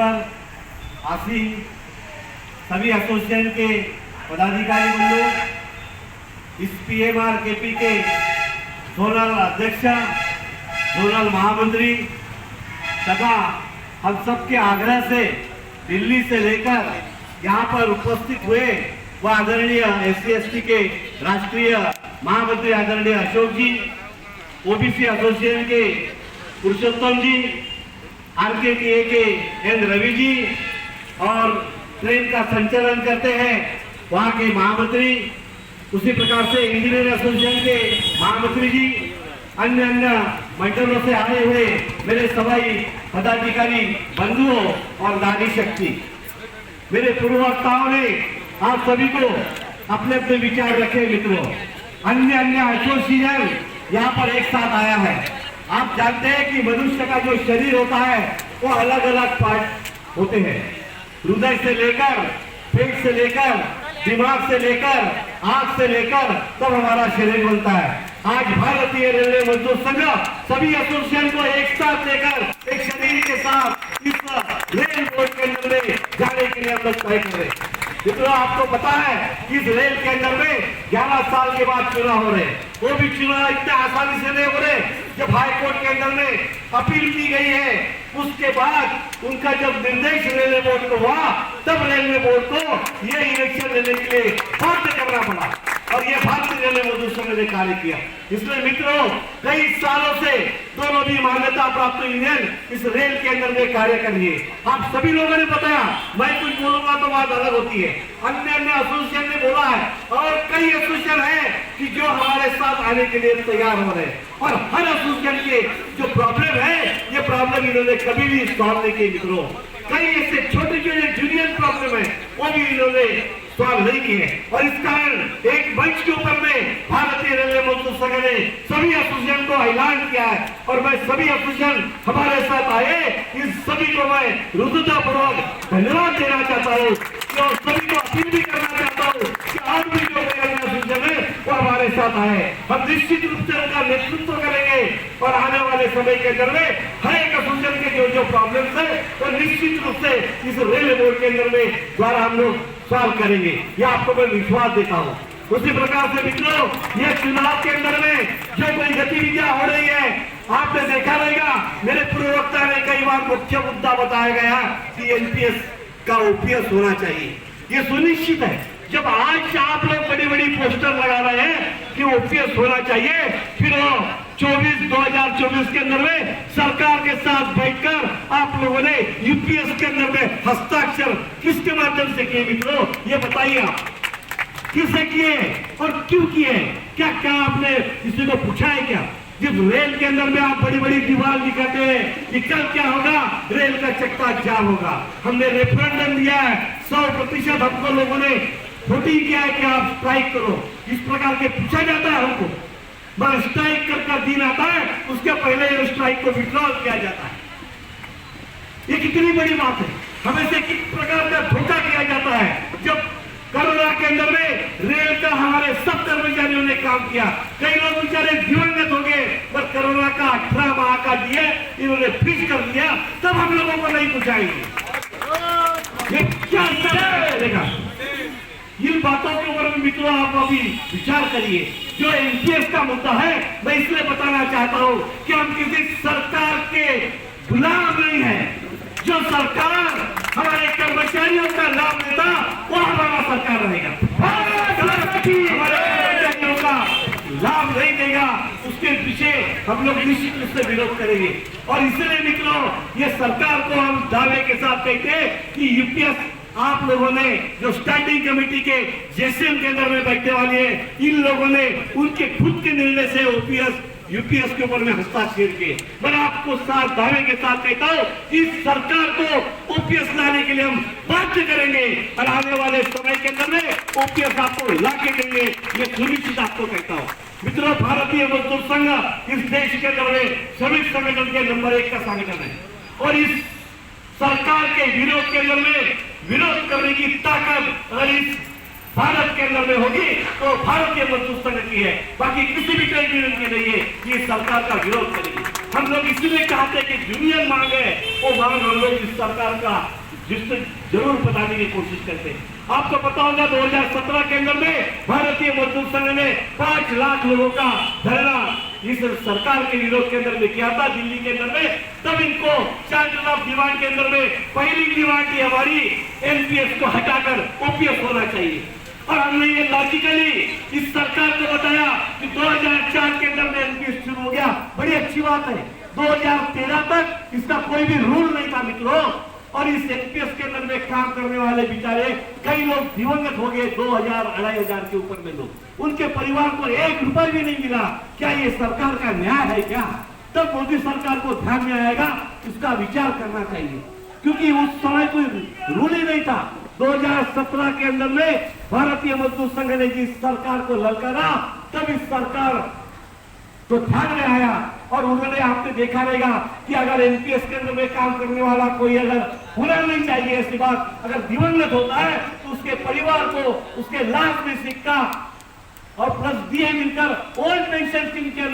पर आसी सभी एसोसिएशन के पदाधिकारी बंधु, इस PMRKP के जोनल अध्यक्ष, जोनल महामंत्री तथा हम सबके आग्रह से दिल्ली से लेकर यहाँ पर उपस्थित हुए वह आदरणीय SC/ST के राष्ट्रीय महामंत्री आदरणीय अशोक जी, OBC एसोसिएशन के पुरुषोत्तम जी, RKTA के N रवि जी और ट्रेन का संचालन करते हैं वहाँ के महामंत्री, उसी प्रकार से इंजीनियर एसोसिएशन के महामंत्री जी, अन्य मंडलों से आए हुए मेरे सभी पदाधिकारी बंधुओं और नारी शक्ति, मेरे पूर्ववक्ताओं ने आप सभी को अपने अपने विचार रखे। मित्रों, अन्य एसोसिएशन यहाँ पर एक साथ आया है। आप जानते हैं कि मनुष्य का जो शरीर होता है वो अलग अलग पार्ट होते हैं, हृदय से लेकर, पेट से लेकर, दिमाग से लेकर, आंख से लेकर तब हमारा शरीर बनता है। आज भारतीय रेलवे मजदूर संघ सभी एसोसिएशन को एक साथ लेकर एक शरीर के साथ इस रेल बोर्ड के अंदर में जाने के लिए हम लोग तय कर रहे हैं। मित्रों, आपको पता है कि इस रेल के अंदर में 11 साल के बाद चुनाव हो रहे, वो भी चुनाव इतने आसानी से नहीं हो रहे। जब हाई कोर्ट के अंदर में अपील की गई है, उसके बाद उनका जब निर्देश रेलवे बोर्ड को हुआ, तब रेलवे बोर्ड को ये इलेक्शन लेने के लिए बाध्य करना पड़ा और ये भारतीय रेलवे मजदूर संघ ने कार्य किया। इसलिए मित्रों, कई सालों से दोनों भी मान्यता प्राप्त यूनियन इस रेल के अंदर में कार्य कर रही है। आप सभी लोगों ने बताया, मैं कुछ बोलूंगा तो बात अलग होती है। अन्य एसोसिएशन ने बोला है और कई एसोसिएशन है कि जो हमारे साथ आने के लिए तैयार हो रहे हैं और हर एसोसिएशन के जो प्रॉब्लम है, ये प्रॉब्लम इन्होंने कभी भी सॉल्व नहीं की। मित्रों, कई ऐसे छोटे छोटे जूनियर प्रॉब्लम है वो भी इन्होंने सॉल्व नहीं किए और इस कारण एक मंच के ऊपर में भारतीय रेलवे मजदूर संघ ने सभी एसोसिएशन को ऐलान किया है और मैं सभी एसोसिएशन हमारे साथ आए, इस सभी को मैं हृदयपूर्वक धन्यवाद देना चाहता हूँ और सभी को अपील भी करना चाहता हूँ कि आज भी जो एसोसिएशन है वो हमारे साथ आए। हम निश्चित रूप से उनका नेतृत्व करेंगे और आने वाले समय के अंदर में हर एक एसोसिएशन के जो प्रॉब्लम है वो निश्चित रूप से इस रेलवे बोर्ड के अंदर में द्वारा हम लोग सॉल्व करेंगे, यह आपको मैं विश्वास देता हूँ। उसी प्रकार से मित्रों, ये चुनाव के अंदर में जो कोई गतिविधियां हो रही है, आपने देखा रहेगा मेरे पूर्ववक्ता ने कई बार मुख्य मुद्दा बताया गया कि NPS का OPS होना चाहिए। ये सुनिश्चित है। जब आज आप लोग बड़ी बड़ी पोस्टर लगा रहे हैं कि OPS होना चाहिए, फिर 2024 के अंदर में सरकार के साथ बैठकर आप लोगों ने UPS के अंदर में हस्ताक्षर किसके माध्यम से किए? मित्रों, ये बताइए आप किससे किए और क्यों किए? क्या क्या आपने किसी को पूछा है क्या? जिस रेल के अंदर में आप बड़ी बड़ी दीवार दिखाते हैं कि कल क्या होगा, रेल का चक्का जाम होगा। हमने रेफरेंडम दिया है, 100% हमको लोगों ने वोटिंग किया है कि आप स्ट्राइक करो, इस प्रकार के पूछा जाता है हमको। बस स्ट्राइक का दिन आता है, उसके पहले ये स्ट्राइक को विड्रॉल किया जाता है। ये कितनी बड़ी बात है। हमें से किस प्रकार का धोखा किया जाता है। जब कोरोना के अंदर में रेल का हमारे सब कर्मचारियों ने काम किया, कई लोग बेचारे दिवंगत हो गए, पर कोरोना का 18 माह का दिए इन्होंने फ्रीज कर दिया, तब हम लोगों को नहीं पूछाएंगे। ये क्या चलेगा? इन बातों के ऊपर मित्रों आप अभी विचार करिए। जो NPS का मुद्दा है, मैं इसलिए बताना चाहता हूँ कि हम किसी सरकार के गुलाम नहीं है। जो सरकार हमारे कर्मचारियों का लाभ देता वो हमारा सरकार रहेगा। हमारे कर्मचारियों का लाभ नहीं देगा, उसके पीछे हम लोग निश्चित रूप से विरोध करेंगे। और इसलिए मित्रों, ये सरकार को हम दावे के साथ कहते हैं कि UPS आप लोगों ने जो स्टैंडिंग कमेटी के JCM के अंदर में बैठने वाले हैं, इन लोगों ने उनके खुद के निर्णय से UPS के ऊपर में हस्ताक्षर किए। मैं आपको साथ दावे के साथ कहता हूँ, इस सरकार को OPS लाने के लिए हम बाध्य करेंगे और आने वाले समय के अंदर में OPS आपको ला के देंगे, ये सुनिश्चित आपको कहता हूँ। मित्रों, भारतीय मजदूर संघ इस देश के अंदर में श्रमिक संगठन के नंबर 1 का संगठन है और इस सरकार के विरोध के अंदर में विरोध करने की ताकत अगर इस भारत के अंदर में होगी तो भारतीय मजदूर संघ की है, बाकी किसी भी ट्रेड यूनियन की नहीं है। ये सरकार का विरोध करेगी। हम लोग इसलिए चाहते हैं कि यूनियन मांग है, वो मांग हम लोग इस सरकार का जिससे जरूर बताने की कोशिश करते हैं। आपको पता होगा 2017 के अंदर में भारतीय मजदूर संघ ने 5 लाख लोगों का धरना इस सरकार के विरोध के अंदर में किया था दिल्ली के अंदर में। तब इनको चार्टर ऑफ डिमांड के अंदर में पहली डिमांड थी हमारी एनपीएस को हटाकर ओपीएस होना चाहिए। और हमने ये लॉजिकली इस सरकार को बताया कि 2004 के अंदर में एनपीएस शुरू हो गया, बड़ी अच्छी बात है। 2013 तक इसका कोई भी रूल नहीं था मित्रों, और इस एनपीएस के अंदर में काम करने वाले बेचारे कई लोग दिवंगत हो गए, 2000-2500 के ऊपर में लोग, उनके परिवार को 1 रुपया भी नहीं मिला। क्या ये सरकार का न्याय है क्या? तब मोदी सरकार को ध्यान में आएगा, इसका विचार करना चाहिए, क्योंकि उस समय कोई रूल ही नहीं था। 2017 के अंदर में भारतीय मजदूर संघ ने जिस सरकार को ललकारा, तब इस सरकार तो ध्यान में आया और उन्होंने आपने देखा रहेगा कि अगर एनपीएस के अंदर में काम करने वाला कोई अगर होना नहीं चाहिए, ऐसी बात अगर दिवंगत होता है तो उसके परिवार को उसके लाश में सिक्का और प्लस दिए मिलकर ओल्ड पेंशन स्कीम के